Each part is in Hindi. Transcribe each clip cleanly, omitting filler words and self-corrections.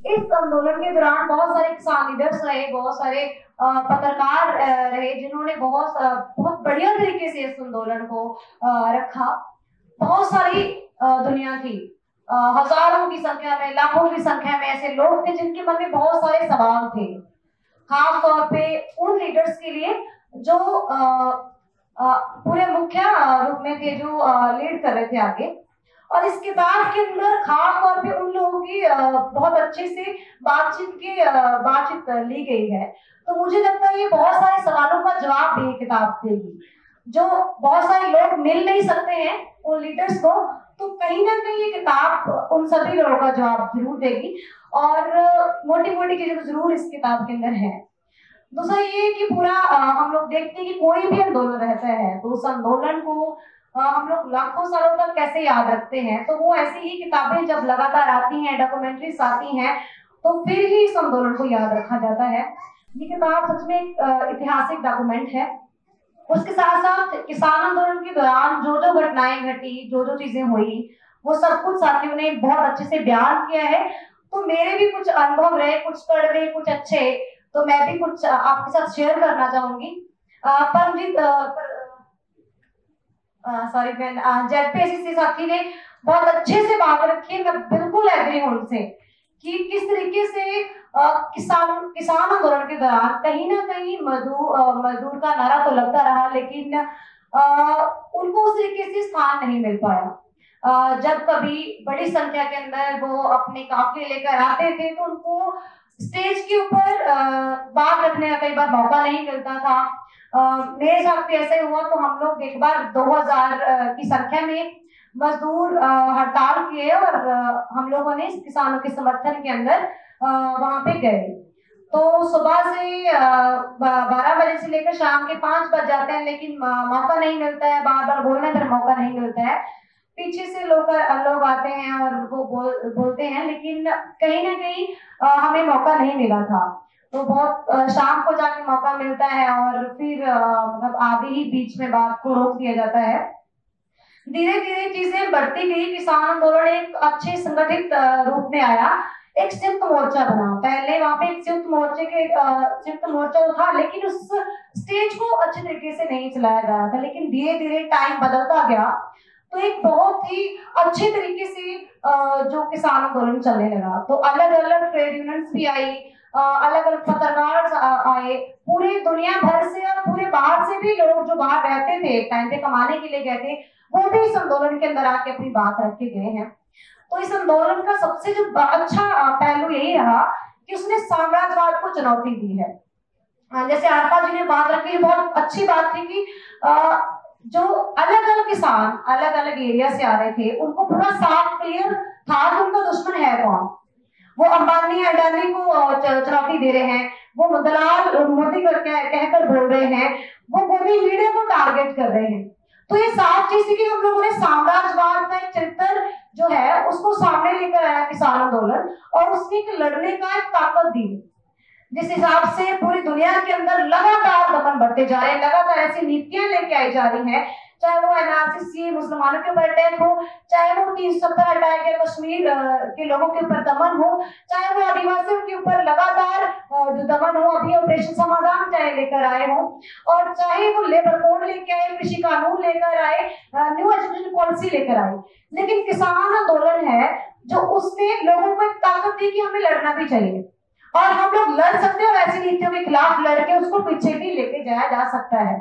इस आंदोलन के दौरान बहुत सारे किसान लीडर्स रहे, बहुत सारे पत्रकार रहे, जिन्होंने बहुत बढ़िया तरीके से इस आंदोलन को रखा। बहुत सारी दुनिया थी, हजारों की संख्या में, लाखों की संख्या में ऐसे लोग थे जिनके मन में बहुत सारे सवाल थे, खास तौर पे उन लीडर्स के लिए जो पूरे मुख्य रूप में थे, जो लीड कर रहे थे आगे। और इस किताब के अंदर खास तौर पे उन लोगों की बहुत अच्छे से बातचीत ली गई है। तो मुझे लगता है ये बहुत सारे सवालों का जवाब भी किताब देगी, जो बहुत सारे लोग मिल नहीं सकते हैं उन लीडर्स को, तो कहीं ना कहीं ये किताब उन सभी लोगों का जवाब जरूर देगी और मोटी मोटी चीजें जरूर इस किताब के अंदर है। दूसरा ये कि पूरा हम लोग देखते हैं कि कोई भी आंदोलन रहता है तो उस आंदोलन को हम लोग लाखों सालों तक कैसे याद रखते हैं। तो वो ऐसी ही किताबें जब लगातार आती हैं, डॉक्यूमेंट्रीज आती हैं, तो फिर ही इस आंदोलन को याद रखा जाता है। ये किताब सच में एक ऐतिहासिक डॉक्यूमेंट है। उसके साथ साथ किसान आंदोलन के दौरान जो जो घटनाएं घटी, जो जो चीजें हुई, वो सब कुछ साथियों ने बहुत अच्छे से बयान किया है। तो मेरे भी कुछ अनुभव रहे, कुछ कड़वे, कुछ अच्छे, तो मैं भी कुछ आपके साथ शेयर करना चाहूंगी। परमजीत जेडपीएससी साथी ने बहुत अच्छे से बात रखी है, मैं बिल्कुल एग्री हूं उनसे कि किस तरीके से किसान आंदोलन के दौरान कहीं ना कहीं मजदूर का नारा तो लगता रहा, लेकिन उनको उस तरीके से स्थान नहीं मिल पाया। जब कभी बड़ी संख्या के अंदर वो अपने काफिले लेकर आते थे तो उनको स्टेज के ऊपर बात रखने का कई बार मौका नहीं मिलता था। मेरे साथ भी ऐसा ही हुआ। तो हम लोग एक बार 2000 की संख्या में मजदूर हड़ताल किए और हम लोगों ने किसानों के समर्थन के अंदर वहां पे गए। तो सुबह से 12 बजे से लेकर शाम के 5 बज जाते हैं, लेकिन मौका नहीं मिलता है, बार बार बोलने पर मौका नहीं मिलता है। पीछे से लोग आते हैं और वो बोलते हैं, लेकिन कहीं ना कहीं हमें मौका नहीं मिला था। तो बहुत शाम को जाके मौका मिलता है और फिर मतलब आधे ही बीच में बात को रोक दिया जाता है। धीरे धीरे चीजें बढ़ती गई, किसान आंदोलन एक अच्छे संगठित रूप में आया, एक संयुक्त मोर्चा बना। पहले वहां पे एक संयुक्त मोर्चा था, लेकिन उस स्टेज को अच्छे तरीके से नहीं चलाया गया था। लेकिन धीरे धीरे टाइम बदलता गया तो एक बहुत ही अच्छे तरीके से जो किसान आंदोलन चलने लगा। तो अलग अलग ट्रेड यूनियंस भी आई, अलग अलग पत्रकार आए, पूरी दुनिया भर से और पूरे बाहर से भी लोग जो बाहर रहते थे, टाइम पे कमाने के लिए गए थे, वो भी इस आंदोलन के अंदर आके अपनी बात रख के गए हैं। तो इस आंदोलन का सबसे जो अच्छा पहलू यही रहा कि उसने साम्राज्यवाद को चुनौती दी है। जैसे आरपा जी ने बात रखी, बहुत अच्छी बात थी कि जो अलग अलग किसान अलग अलग एरिया से आ रहे थे, उनको पूरा साफ क्लियर था कि उनका दुश्मन है कौन। वो अंबानी अडानी को चुनौती दे रहे हैं, वो दलाल मोदी कहकर बोल रहे हैं, वो मोदी मीडिया को टारगेट कर रहे हैं। तो ये साफ चीज थी कि हम लोगों ने साम्राज्यवाद का एक चरित्र जो है उसको सामने लेकर आया किसान आंदोलन, और उसने एक लड़ने का एक ताकत दी। जिस हिसाब से पूरी दुनिया के अंदर लगातार दमन बढ़ते जा रहे हैं, लगातार ऐसी नीतियां लेके आई जा रही हैं, चाहे वो एनआरसी मुसलमानों के ऊपर अटैक हो, चाहे वो 370 अटैक या कश्मीर के लोगों के ऊपर दमन हो, चाहे वो आदिवासियों के ऊपर लगातार जो दमन हो, अभी ऑपरेशन समाधान चाहे लेकर आए हो, और चाहे वो लेबर कोड लेके आए, कृषि कानून लेकर आए, न्यू एजुकेशन पॉलिसी लेकर आए। लेकिन किसान आंदोलन है जो उसने लोगों को एक ताकत दी कि हमें लड़ना भी चाहिए और हम लोग लड़ सकते हैं, और ऐसी नीतियों के खिलाफ लड़के उसको पीछे भी लेके जाया जा सकता है।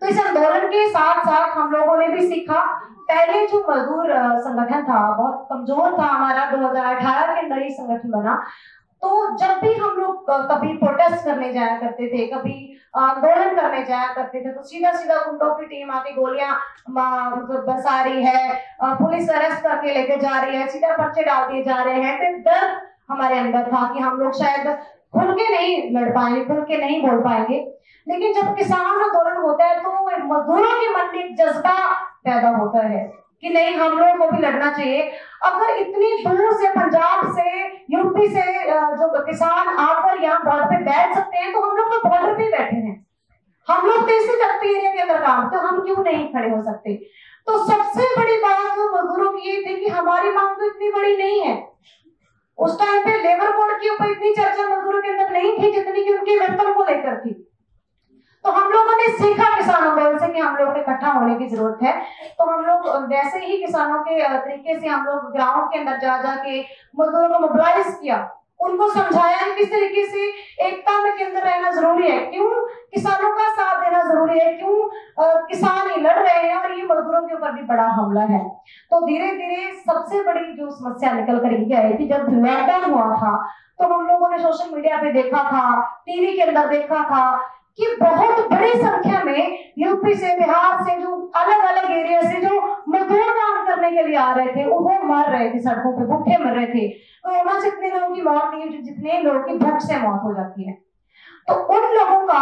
तो इस आंदोलन के साथ साथ हम लोगों ने भी सीखा, पहले जो मजदूर संगठन था बहुत कमजोर था हमारा, 2018 के अंदर ही संगठन बना। तो जब भी हम लोग कभी प्रोटेस्ट करने जाया करते थे, कभी आंदोलन करने जाया करते थे, तो सीधा सीधा गुंडों की टीम आके गोलियां मतलब बरसा रही है, पुलिस अरेस्ट करके लेके जा रही है, सीधा पर्चे डाल दिए जा रहे हैं। तो डर हमारे अंदर था कि हम लोग शायद खुल के नहीं लड़ पाएंगे, खुल के नहीं बोल पाएंगे। लेकिन जब किसान आंदोलन होता है तो मजदूरों के मन में एक जज्बा पैदा होता है कि नहीं, हम लोगों को भी लड़ना चाहिए। अगर इतनी दूर से, पंजाब से, यूपी से जो किसान आकर यहाँ बॉर्डर पे बैठ सकते हैं, तो हम लोग तो बॉर्डर पे बैठे हैं, हम लोग तो इसी शक्ति एरिया के अंदर काम, तो हम क्यों नहीं खड़े हो सकते। तो सबसे बड़ी बात जो मजदूरों की ये थी कि हमारी मांग तो इतनी बड़ी नहीं है, उस टाइम पे लेबर कोड के ऊपर इतनी चर्चा मजदूरों के अंदर नहीं थी जितनी कि उनके वेतन को लेकर थी। तो हम लोगों ने सीखा किसानों को से कि हम लोग इकट्ठा होने की जरूरत है। तो हम लोग वैसे ही किसानों के तरीके से हम लोग ग्राउंड के अंदर जा जाके मजदूरों को मोबिलाइज किया, उनको समझाया कि किस तरीके से एकता में के अंदर रहना जरूरी है, क्यों किसानों का साथ देना जरूरी है, क्यों किसान ही लड़ रहे हैं और ये मजदूरों के ऊपर भी बड़ा हमला है। तो धीरे धीरे सबसे बड़ी जो समस्या निकल कर ये आई कि जब लॉकडाउन हुआ था तो हम लोगों ने सोशल मीडिया पे देखा था, टीवी के अंदर देखा था कि बहुत बड़ी संख्या में यूपी से, बिहार से, जो अलग अलग एरिया से जो मजदूर काम करने के लिए आ रहे थे वो मर रहे थे, सड़कों पे भूखे मर रहे थे। कोरोना से इतने लोगों की मौत नहीं हुई जितने लोगों की भूख से मौत हो जाती है। तो उन लोगों का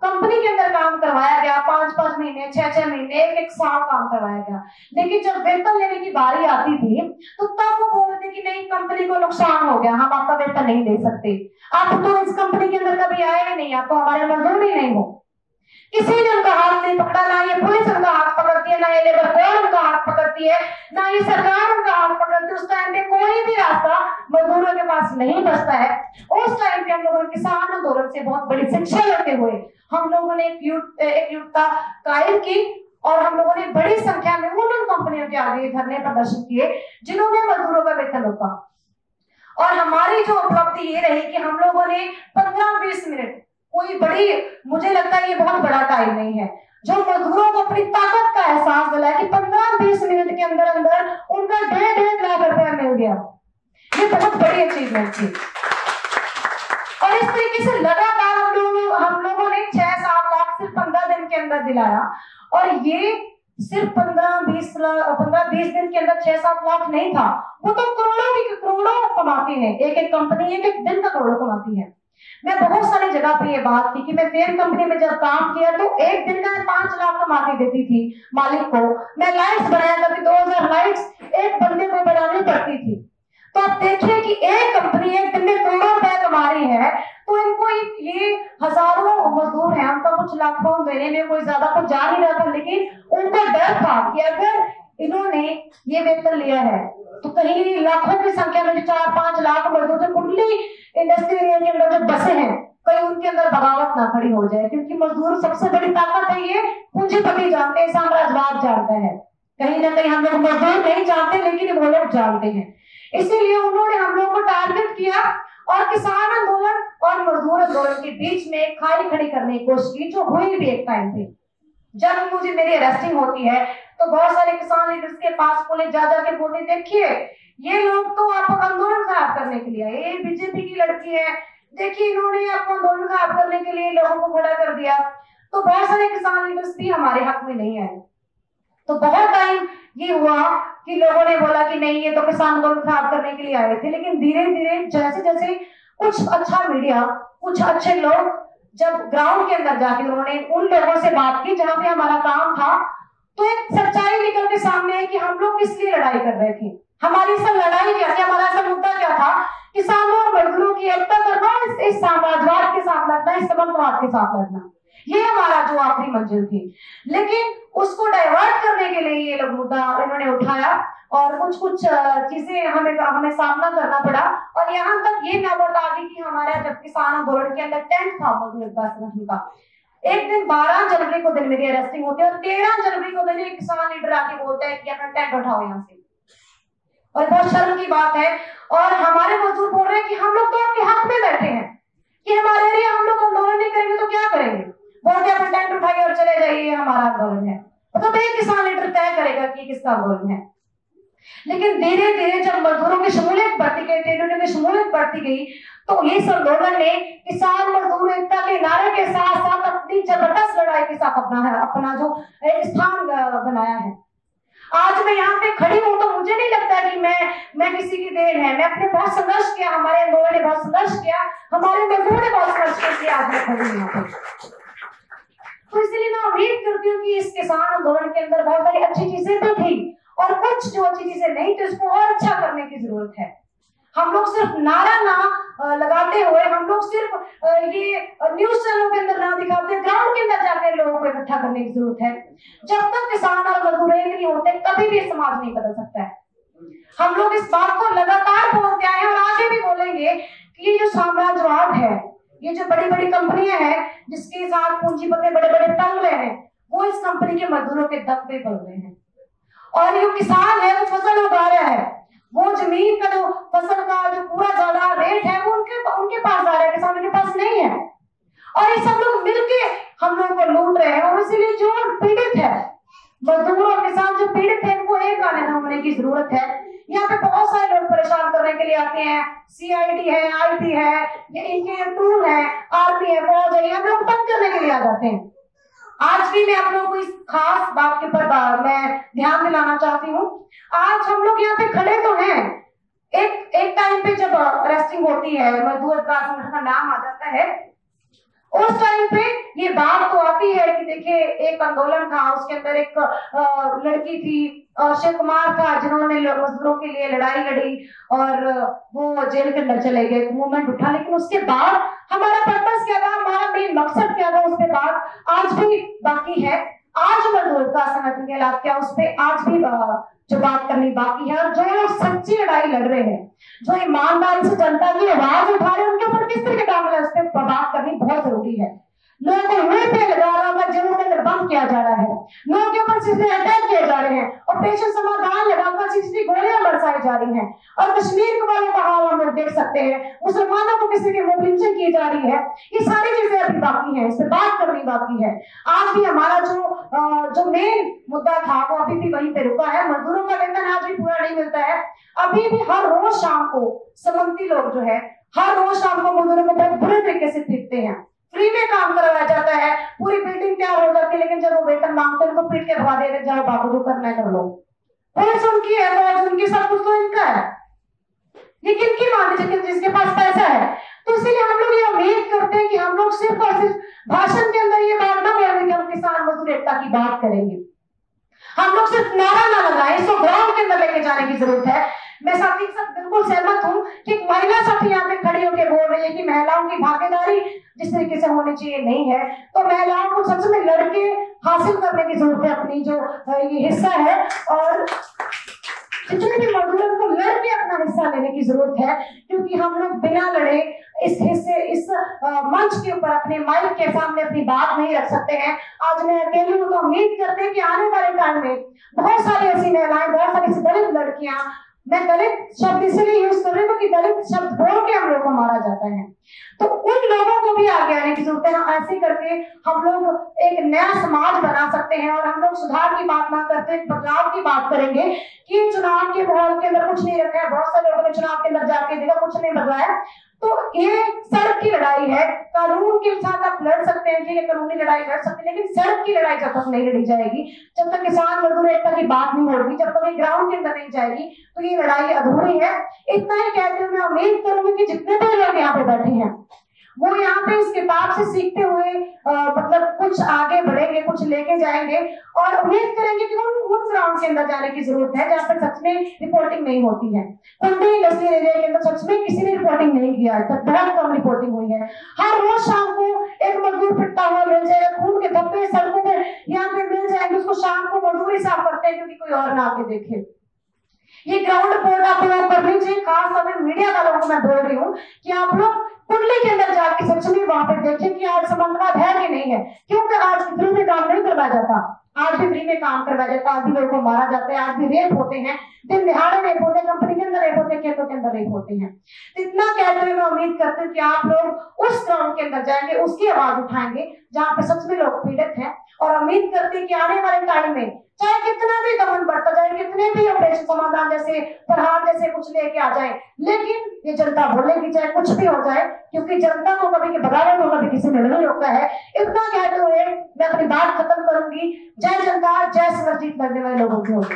कंपनी के अंदर काम करवाया गया, 5-5 महीने, 6-6 महीने, 1-1 साल काम करवाया गया। लेकिन जब वेतन लेने की बारी आती थी तो तब वो बोलते कि नहीं, कंपनी को नुकसान हो गया, हम आपका वेतन नहीं दे सकते, आप तो इस कंपनी के अंदर कभी आए ही नहीं, आप तो हमारे मजदूर ही नहीं हो। किसी ने उनका हाथ नहीं पकड़ा, ना ये पुलिस उनका हाथ पकड़ती है, ना ये लेबर कोड उनका हाथ पकड़ती है, ना ये सरकार उनका हाथ पकड़ती है। उस टाइम पे कोई भी रास्ता मजदूरों के पास नहीं बचता है। उस टाइम पे हम लोगों ने किसान आंदोलन से बहुत बड़ी शिक्षा लेते हुए हम लोगों ने एक युक्ता कायम की और हम लोगों ने बड़ी संख्या में उन कंपनियों के आगे धरने प्रदर्शन किए जिन्होंने मजदूरों का वेतन रोका। और हमारी जो उपलब्धि ये रही कि हम लोगों ने 15-20 मिनट, कोई बड़ी, मुझे लगता है ये बहुत बड़ा टाइम नहीं है, जो मजदूरों को अपनी ताकत का एहसास दिलाया कि 15-20 मिनट के अंदर अंदर उनका 1.5 लाख रुपया मिल गया। ये बहुत बड़ी अचीवमेंट थी। और इस तरीके से लगातार हम लोगों ने 6-7 लाख सिर्फ 15 दिन के अंदर दिलाया। और ये सिर्फ 15-20 दिन के अंदर 6-7 लाख नहीं था, वो तो करोड़ों कमाती है। एक कंपनी एक दिन का करोड़ों कमाती है। मैं बहुत सारी जगह पे ये बात की कि मैं फेम कंपनी में जब काम किया तो एक दिन का 5 लाख कमा के देती थी मालिक को। मैं लाइट्स बनाया, कभी 2000 लाइट्स एक बंदे को बनानी पड़ती थी। तो आप देखिए कि एक कंपनी एक दिन में करोड़ों रुपए कमा रही है, तो इनको ये हजारों मजदूर हैं, उनका कुछ लाखों देने में कोई ज्यादा कुछ जा नहीं रहा था, लेकिन उनको डर था कि अगर इन्होंने ये वेतन लिया है तो कहीं लाखों की संख्या में 4-5 लाख मजदूर जो कुंडली इंडस्ट्री एरिया के अंदर जो बसे हैं, कहीं उनके अंदर बगावत ना खड़ी हो जाए। क्योंकि मजदूर सबसे बड़ी ताकत है, ये पूंजीपति जानते हैं, साम्राज्यवाद जानता है। कहीं ना कहीं हम लोग मजदूर नहीं जानते लेकिन वो लोग जानते हैं। इसीलिए उन्होंने हम लोग को टारगेट किया और किसान आंदोलन और मजदूर आंदोलन के बीच में खाई खड़ी करने की कोशिश की, जो हुई भी एक टाइम पे। जब मुझे मेरी अरेस्टिंग होती है तो बहुत सारे किसान लीडर्स के पास पुलिस जा जाके बोलते, देखिए ये लोग तो आपको आंदोलन खराब करने के लिए आए, ये बीजेपी की लड़की है, देखिए इन्होंने आपको आंदोलन खराब करने के लिए लोगों को खड़ा कर दिया। तो बहुत सारे किसान लीडर्स भी हमारे हक में नहीं आए। तो बहुत टाइम ये हुआ कि लोगों ने बोला कि नहीं, ये तो किसान आंदोलन खराब करने के लिए आए थे। लेकिन धीरे धीरे जैसे जैसे कुछ अच्छा मीडिया, कुछ अच्छे लोग जब ग्राउंड के अंदर जाके उन्होंने उन लोगों से बात की जहां पे हमारा काम था, तो एक सच्चाई निकल के सामने है कि हम लोग किस लिए लड़ाई कर रहे थे। हमारी सब लड़ाई क्या थी, हमारा सब मुद्दा क्या था, किसानों और मजदूरों की एकता करना, इस साम्राज्यवाद के साथ लड़ना, इस सामंतवाद के साथ लड़ना, ये हमारा जो आखिरी मंजिल थी। लेकिन उसको डाइवर्ट करने के लिए ये लोग मुद्दा इन्होंने उठाया और कुछ चीजें हमें सामना करना पड़ा। और यहाँ तक ये नौबत आ गई कि हमारा जब किसान आंदोलन के अंदर टेंट था मजदूर संगठन का, एक दिन 12 जनवरी को दिन मेरी अरेस्टिंग होती है और 13 जनवरी को दिन एक किसान लीडर आके बोलता है कि अपना टेंट उठाओ यहाँ से। और बहुत शर्म की बात है। और हमारे मजदूर बोल रहे हैं कि हम लोग तो आपके हक में बैठे हैं कि हमारे एरिया हम लोग आंदोलन नहीं करेंगे तो क्या करेंगे, बोलते अपना टेंट उठाइए और चले जाइए, हमारा आंदोलन है। तो एक किसान लीडर तय करेगा कि किसका आंदोलन है। लेकिन धीरे धीरे जब मजदूरों की शमूलियत बढ़ती गई, ट्रेड यूनियन की शमूलियत बढ़ती गई, तो इस आंदोलन ने किसान मजदूर एकता के नारे के साथ साथ अपनी जबरदस्त लड़ाई के साथ अपना जो स्थान बनाया है। आज मैं यहाँ पे खड़ी हूँ तो मुझे नहीं लगता कि मैं किसी की देन है, मैं अपने बहुत संघर्ष किया, हमारे आंदोलन ने बहुत संघर्ष किया, हमारे मजदूरों ने बहुत संघर्ष किया, आज मैं खड़ी हूँ यहाँ पे। तो इसलिए मैं उम्मीद करती हूँ कि इस किसान आंदोलन के अंदर बहुत सारी अच्छी चीजें तो थी और कुछ जो अच्छी चीजें नहीं थी उसको और अच्छा करने की जरूरत है। हम लोग सिर्फ नारा ना लगाते हुए, हम लोग सिर्फ ये न्यूज चैनलों के अंदर ना दिखाते, ग्राउंड के अंदर जाकर लोगों को इकट्ठा करने की जरूरत है। जब तक किसान और मजदूर एक नहीं होते कभी भी समाज नहीं बदल सकता है। हम लोग इस बात को लगातार बोलते आए हैं और आगे भी बोलेंगे कि ये जो साम्राज्यवाद है, ये जो बड़ी बड़ी कंपनियां हैं जिसके साथ पूंजीपति बड़े बड़े तंग रहे हैं, वो इस कंपनी के मजदूरों के दम पे पल रहे हैं। और जो किसान है वो फसल उगा रहा है, वो जमीन का जो फसल का जो पूरा ज्यादा रेट है वो उनके पास आ रहा है, किसानों के पास नहीं है। और ये सब लोग मिलके हम लोगों को लूट रहे हैं। और इसीलिए जो पीड़ित है, मजदूर और किसान जो पीड़ित है, उनको एक गाने न होने की जरूरत है। यहाँ पे बहुत सारे लोग परेशान करने के लिए आते हैं, सीआईडी है, आईटी है, ये इनके टूल है, आर्मी है, फौज है, हम लोग तंग करने के लिए आ जाते हैं। आज भी मैं आप लोगों को इस खास बात के ऊपर मैं ध्यान दिलाना चाहती हूँ। आज हम लोग यहाँ पे खड़े तो हैं, एक टाइम पे जब रेस्टिंग होती है, मजदूर का संगठन का नाम आ जाता है, उस टाइम पे ये बात तो आती है कि देखिए एक आंदोलन था, उसके अंदर एक लड़की थी, शिव कुमार था, जिन्होंने मजदूरों के लिए लड़ाई लड़ी और वो जेल के अंदर चले गए, मूवमेंट उठा। लेकिन उसके बाद हमारा पर्पस क्या था, हमारा मेन मकसद क्या था, उसके बाद आज भी बाकी है। आज मजदूर का संगठन के हालात क्या, उस पर आज भी जो बात करनी बाकी है। और जो लोग सच्ची लड़ाई लड़ रहे हैं, जो ईमानदारी से जनता की आवाज उठा रहे हैं, उनके ऊपर किस तरह के काम है, उस पर बात करनी बहुत जरूरी है। लोगों को मुंह पे लगा रहा होगा, जेलों के अंदर बंद किया जा रहा है, लोगों के ऊपर सीधे अटैक किए जा रहे हैं, ऑपरेशन समाधान लगाकर सीधी गोलियां बरसाई जा रही हैं। और कश्मीर वालों का हाल हम लोग देख सकते हैं, मुसलमानों को किसी की मोबिलिजेशन की जा रही है। ये सारी चीजें अभी बाकी हैं, इस पर बात करनी बाकी है। आज भी हमारा जो मेन मुद्दा था वो अभी भी वहीं पे रुका है। मजदूरों का वेतन आज भी पूरा नहीं मिलता है। अभी भी हर रोज शाम को समंती लोग जो है, हर रोज शाम को मजदूरों को बहुत बुरे तरीके से पीटते हैं, फ्री में काम करवाया जाता है, पूरी बिल्डिंग तैयार हो जाती है, लेकिन जब वो वेतन मांगते हैं उनको पीट के भगा देते, जाओ बाबू जो करना है कर लो। पुलिस उनकी है, फौज उनकी, सब कुछ तो इनका है, लेकिन किनकी मानते जिसके पास पैसा है। तो इसीलिए हम लोग ये उम्मीद करते हैं कि हम लोग सिर्फ और सिर्फ भाषण के अंदर ये बात ना बोलेंगे कि हम किसान मजदूर एकता की बात करेंगे, हम लोग सिर्फ नारा ना लगाएं, इसको ग्राउंड के अंदर लेके जाने की जरूरत है। मैं साथी के साथ बिल्कुल सहमत हूँ कि एक महिला साथी यहाँ पे खड़ी होकर बोल रही है कि महिलाओं की भागीदारी जिस तरीके से होनी चाहिए नहीं है, तो महिलाओं को सच में लड़के हासिल करने की जरूरत है अपनी जो ये हिस्सा है। और जितने भी मजदूरों को लड़के अपना हिस्सा लेने की जरूरत है, क्योंकि हम लोग बिना लड़े इस हिस्से इस मंच के ऊपर अपने माइक के सामने अपनी बात नहीं रख सकते हैं। आज मैं अकेली हूँ, तो उम्मीद करते हैं कि आने वाले टाइम में बहुत सारी ऐसी महिलाएं, बहुत सारी ऐसी दलित लड़कियां, मैं दलित शब्द इसलिए यूज कर रही हूँ क्योंकि दलित शब्द बोल के हम लोग को मारा जाता है, तो उन लोगों को भी आगे आने की जरूरत है। ऐसे करके हम लोग एक नया समाज बना सकते हैं। और हम लोग सुधार की बात ना करते, बदलाव की बात करेंगे कि चुनाव के माहौल के अंदर कुछ नहीं रखा है, बहुत सारे लोगों ने चुनाव के अंदर जाके देखा कुछ नहीं बदला है। तो ये सड़क की लड़ाई है, कानून के साथ आप लड़ सकते हैं, ठीक है, कानूनी लड़ाई लड़ सकते हैं, लेकिन सड़क की लड़ाई जब तक नहीं लड़ी जाएगी, जब तक किसान मजदूर एकता की बात नहीं होगी, जब तक ये ग्राउंड के अंदर नहीं जाएगी, तो ये लड़ाई अधूरी है। इतना ही कहते हुए मैं उम्मीद करूंगी कि जितने भी लोग यहाँ पे बैठे हैं वो यहाँ पे इस किताब से सीखते हुए मतलब कुछ आगे बढ़ेंगे, कुछ लेके जाएंगे, और उम्मीद करेंगे कि उन ग्राउंड के अंदर जाने की जरूरत है जहाँ पर सच में रिपोर्टिंग नहीं होती है। कुंडी इंडस्ट्रियल एरिया के अंदर सच में किसी ने रिपोर्टिंग नहीं किया है, तब बहुत कम रिपोर्टिंग हुई है। हर रोज शाम को एक मजदूर पिटता हुआ मिल जाएगा, खून के धब्बे सड़कों पर यहाँ पे मिल जाएंगे, उसको शाम को मजदूरी साफ करते हैं क्योंकि कोई और ना आके देखे। ये ग्राउंड रिपोर्ट आप लोग करनी चाहिए, खास तौर पर मीडिया वालों को मैं बोल रही हूँ कि आप लोग कुंडली के अंदर जाके सच में वहां पर देखें कि आज समाजवाद है कि नहीं है, क्योंकि आज फ्री में काम नहीं करवाया जाता, आज भी फ्री में काम करवाया जाता है, आज भी लोगों को मारा जाता है, आज भी रेप होते हैं, दिन दिहाड़े रेप होते हैं, कंपनी के अंदर रेप होते हैं, खेतों के अंदर रेप होते हैं। इतना कहते हुए मैं उम्मीद करती हूँ कि आप लोग उस ग्राउंड के अंदर जाएंगे, उसकी आवाज उठाएंगे जहाँ पे सच में लोग पीड़ित हैं। और उम्मीद करते हैं कि आने वाले टाइम में चाहे कितना भी दमन बढ़ता जाए, कितने भी ऑपरेशन समाधान जैसे प्रहार जैसे कुछ लेके आ जाए, लेकिन ये जनता बोलेगी चाहे कुछ भी हो जाए, क्योंकि जनता को कभी की बगावत को कभी किसी ने नहीं रोका है। इतना कहते हुए मैं अपनी बात खत्म करूंगी। जय जनता, जय सिमरजीत, लगने वाले लोगों की होगी।